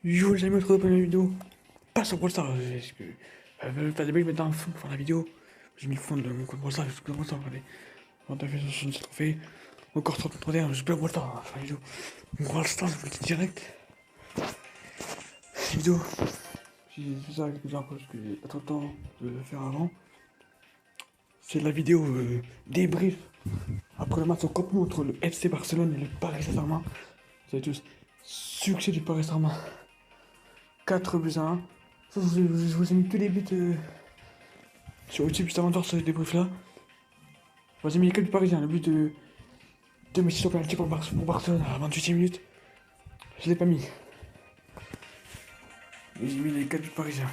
Yo les amis, on se retrouve pour une vidéo. Pas sur Brawl Stars, parce que t'as des bugs maintenant un fond pour faire la vidéo. J'ai mis le fond de mon compte Brawl Stars, je suis Brawl Stars, regardez. On a fait ce trophée. Encore 31, je perds Brawl Stars, on va faire la vidéo. Brawl Stars, je vous le dis direct. Vidéo. J'ai fait ça avec plusieurs parce que j'ai pas trop le temps de le faire avant. C'est la vidéo débrief après le match en Coupe entre le FC Barcelone et le Paris Saint-Germain. Vous savez tous, succès du Paris Saint-Germain. 4 buts à 1. Ça, je vous ai mis tous les buts sur YouTube juste avant de voir ce débrief là. Je vous ai mis que du Parisien, le but de Messi sur penalty pour Barcelone à la 28e minute. Je l'ai pas mis. Mais j'ai mis les 4 buts parisiens.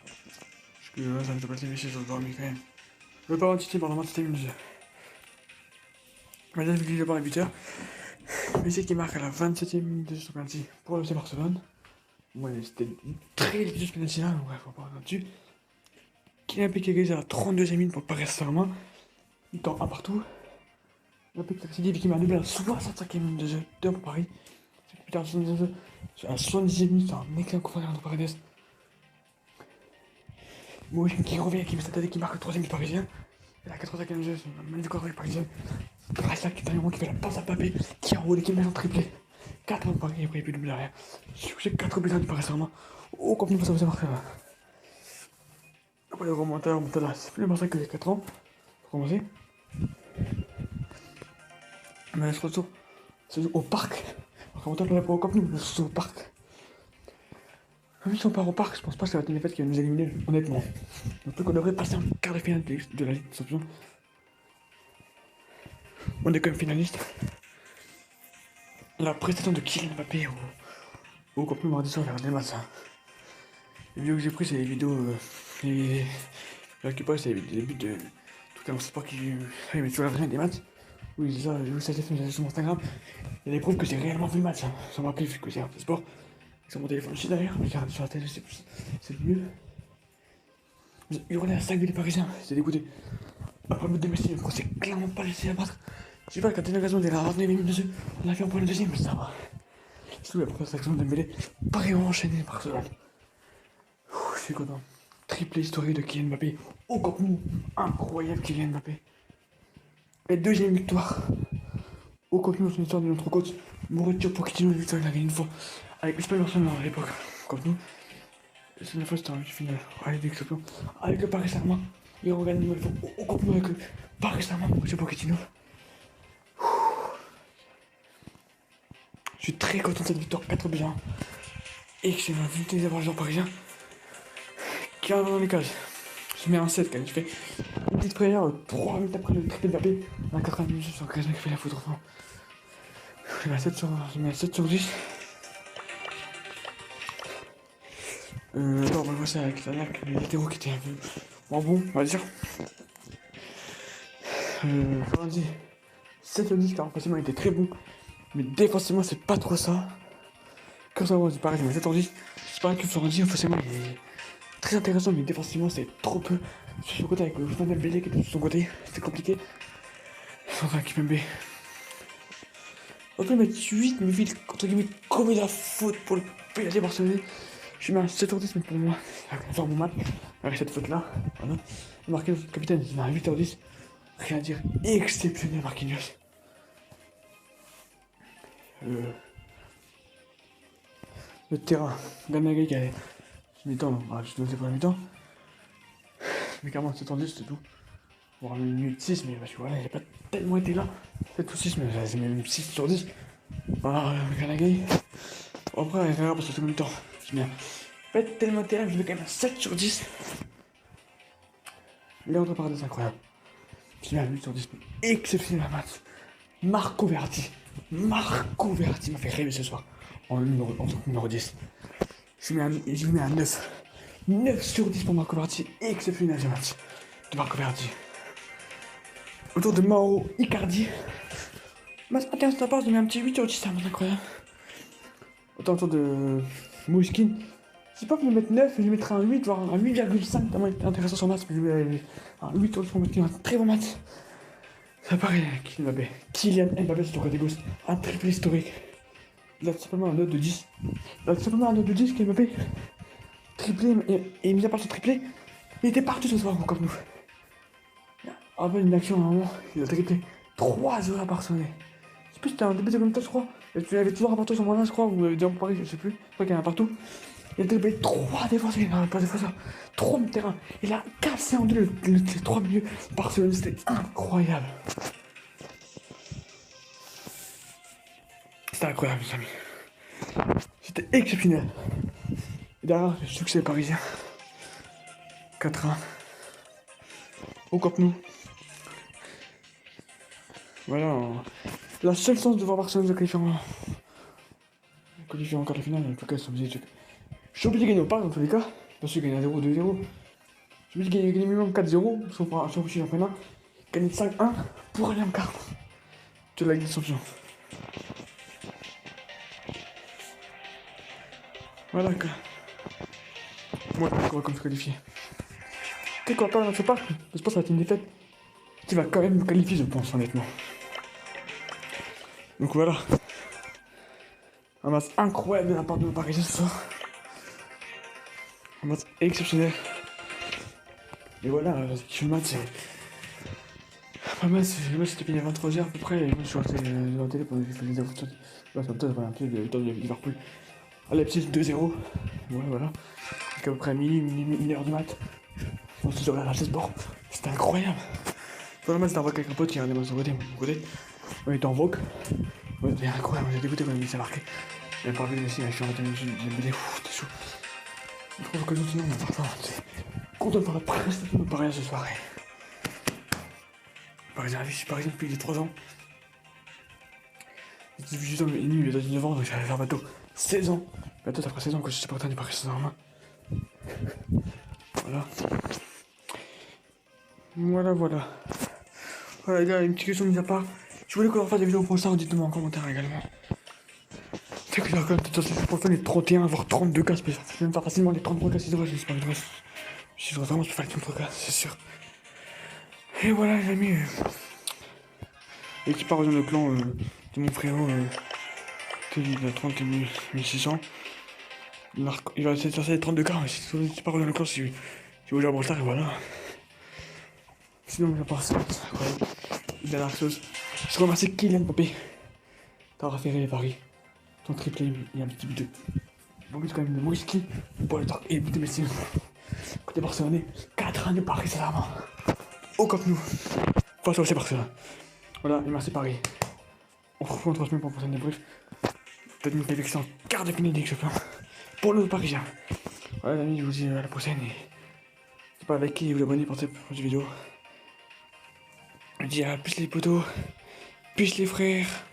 Parce que ça me fait passer Messi, je dois mis quand même. Je vais pas anticiper pendant la 27e minute. Maintenant, je vais voir les buteurs. Messi qui marque à la 27e minute de son penalty pour le FC Barcelone. Ouais, c'était très difficile ce penalty là, donc bref, on va pas revenir dessus. Kylian Mbappé qui a gagné à la 32e minute pour Paris Saint-Germain. Il tend un partout. Mbappé qui a réussi qui m'a doublé à la 65e minute de jeu, 2 pour Paris. Putain, à la 70e minute, c'est un excellent coup franc contre Paredes. Moïse qui revient, qui met sa tête et qui marque le 3ème du Parisien. Et à la 85e minute, c'est un magnifique corps parisien. Grâce à qui fait la passe à Mbappé, qui enroule et qui met en triplé. 4 pour Paris, et après il n'y a plus de but derrière. J'ai 4 buts du Paris Saint-Germain. Oh, quand il faut ça marqué là. Après le remontada là, c'est plus le Barça que les 4 ans. Pour commencer. Mais là, je retourne au parc. Remontada pour le Camp Nou, je retourne au parc. Même si on part au parc, je pense pas que ça va être une défaite qui va nous éliminer, honnêtement. Donc qu'on devrait passer en quart de finale de la Ligue des Champions. On est quand même finaliste. La prestation de Kylian Mbappé au Camp Nou mardi soir vers des matchs. Les vidéos que j'ai prises, c'est les vidéos. J'ai récupéré, c'est les buts de tout un sport qui met sur la vraie des matchs. Oui, c'est ça, j'ai vu ça sur mon Instagram. Il y a des preuves que j'ai réellement vu le match. Hein. Ça m'a rappelé vu que c'est un peu sport. Sur mon téléphone aussi d'ailleurs, regarde sur la télé, c'est mieux. Il hurlait à 5 buts des Parisiens, c'est dégoûté. Après le but de Messi, on s'est clairement pas laissé abattre. Je sais pas, quand t'as une occasion de la 29 minutes de jeu, on a fait un point le deuxième, mais ça va. Surtout la première section de mêlée, Paris enchaîné par Barcelone. Je suis content. Triplé historique de Kylian Mbappé au Camp Nou. Incroyable Kylian Mbappé. Et deuxième victoire au Camp Nou, c'est une histoire de notre coach Mauricio Pochettino. Une victoire, il a gagné une fois avec l'Espagne Barcelone à l'époque. Camp Nou. C'est une fois c'était en finale avec des champions. Avec le Paris Saint-Germain. Et on regagne une nouvelle fois au Camp Nou avec le Paris Saint-Germain, Mauricio Pochettino. Je suis très content de cette victoire 4 buts 1. Excellent, vu les avantages parisiens qui rentrent dans les cases. Je mets un 7 quand même, je fais une petite prière 3 minutes après le triplé de Mbappé. À 80 minutes, sur 15 qui fait la faute enfin. Je mets un 7 sur 10. Là, on va voir ça avec les latéraux qui étaient un peu moins bons, on va dire. Comment on dit 7 sur 10 car offensivement il était très bon. Mais défensivement c'est pas trop ça. Comme ça, c'est pareil, je mets 7 sur 10. C'est pareil que Florenzi, offensivement il est très intéressant, mais défensivement c'est trop peu. Sur son côté avec le Fandel Bélé qui était sur son côté, c'était compliqué. Enfin, Kipembe. On peut mettre 8, mais vite, entre guillemets, commet la faute pour le PSG Barcelone. Je mets un 7 sur 10, mais pour moi, c'est un faire mon match. Avec cette faute-là, voilà. Marquinhos, le capitaine, il a un 8 sur 10. Rien à dire, exceptionnel Marquinhos. Le terrain, Ganaga qui a mi-temps, voilà, je dois pour la mi-temps. Mais carrément 7 sur 10, c'est tout. Voire une minute 6, mais parce que voilà, il n'a pas tellement été là. 7 ou 6, mais c'est même 6 sur 10. Voilà, Ganaga. Après, il verra parce que c'est mi-temps. C'est bien. Pas tellement terrible, je mets quand même un 7 sur 10. Léandre Paredes, c'est incroyable. C'est bien, 8 sur 10. Exceptionnel match. Marco Verratti m'a fait rêver ce soir. En numéro 10. Je lui mets un 9. 9 sur 10 pour Marco Verratti. Exceptionnel ce match de Marco Verratti. Autour de Mauro Icardi. Match intéressant de sa part, je lui mets un petit 8 sur 10, c'est un match incroyable. Autant autour de Mouskin. Si pas pour lui mettre 9, je lui mettrai un 8, voire un 8,5, tellement il était intéressant sur le match. Je lui mets un 8 sur 10 pour mettre un très bon match. Ça paraît Kylian Mbappé sur le côté gauche. Un triple historique. Il a tout simplement un note de 10. Il a tout simplement un note de 10 qui est Mbappé. Triplé, et mis à part ce triplé, il était partout ce soir comme nous. Après une action, à un moment, il a triplé 3 heures à Barcelone. Je sais plus si c'était un début de comme je crois. Et tu l'avais toujours un partout sur moi là, je crois, ou dans Paris, je sais plus. Je crois qu'il y en a un partout. Il a triplé 3 défenseurs, non, pas défenseurs, 3 de terrain. Il a cassé en deux les 3 milieux. Barcelone, c'était incroyable. C'était incroyable, mes amis. C'était exceptionnel. Et derrière, le succès parisien. 4-1. Au Camp Nou. Voilà. La seule chance de voir Barcelone se qualifier en quart de finale, en tout cas, c'est obligé. Je suis obligé de gagner au parc dans tous les cas. Parce que gagner à 0, 2-0. Je suis obligé de gagner minimum 4-0, sauf si je suis championnat. Gagner 5-1 pour aller en quart de la Ligue des Champions. Voilà quoi. Moi, on va comme se qualifier. Tu sais quoi, pas dans ce parc, je pense que ça va être une défaite. Qui va quand même me qualifier, je pense, honnêtement. Donc voilà. Un match incroyable de la part de nos Parisiens ce soir. Un match exceptionnel. Et voilà, ce qui fait le match, c'est. Moi, c'était fini à 23h à peu près. Et moi, je suis resté dans la télé pour faire des avocats. Ouais, c'est un peu le temps de Liverpool. À Leipzig 2-0. Ouais, voilà. Donc à peu près une heure du mat. On se regarde à sport. C'était incroyable. Vraiment, c'était un vogue avec un pote qui regardait son côté, mon côté. On était en vogue. Ouais, c'était incroyable, j'ai dégoûté quand même, il s'est marqué. Il a pas vu aussi, je suis en train de me c'était chaud. Je trouve que sinon, on va faire ça. C'est content de faire la prestation de Paris ce soir. Parisien, je suis parisien depuis les 3 ans. J'ai 18 ans et demi, il est 19 ans, donc j'allais faire bateau 16 ans. Bateau, ça fera 16 ans que je suis pas content de Paris Saint-Germain. Voilà. Voilà. Voilà les gars, une petite question mise à part. Je voulais qu'on fasse des vidéos pour ça, dites-moi en commentaire également. C'est que j'ai quand même peut-être pour faire les 31 voire 32 cas, je peux même faire facilement les 33 cas si je sais pas, je dois vraiment faire les 33 cas, c'est sûr. Et voilà les amis. Et qui part rejoindre le clan de mon frérot il a 30 600. Il va essayer de faire les 32 cas, mais si tu pars rejoindre le clan, si vous voulez un bon et voilà. Sinon, à part ça, c'est incroyable. Dernière chose, je remercie Kylian Mbappé d'avoir fait les paris. Ton triplé, il y a un petit but de. Bon but quand même de Moïski pour le temps et le but de Messi. Côté Barcelonais, 4 ans de Paris Saint-Germain. Au Camp Nou. Face au FC Barcelone. Voilà, et merci Paris. On se retrouve dans 3 semaines pour un prochain débrief. Peut-être une qualification en quart de finale des champions. Pour le Parisien. Voilà les amis, je vous dis à la prochaine et. N'hésitez pas à liker et vous abonner pour cette vidéo. Je dis à plus les potos, plus les frères.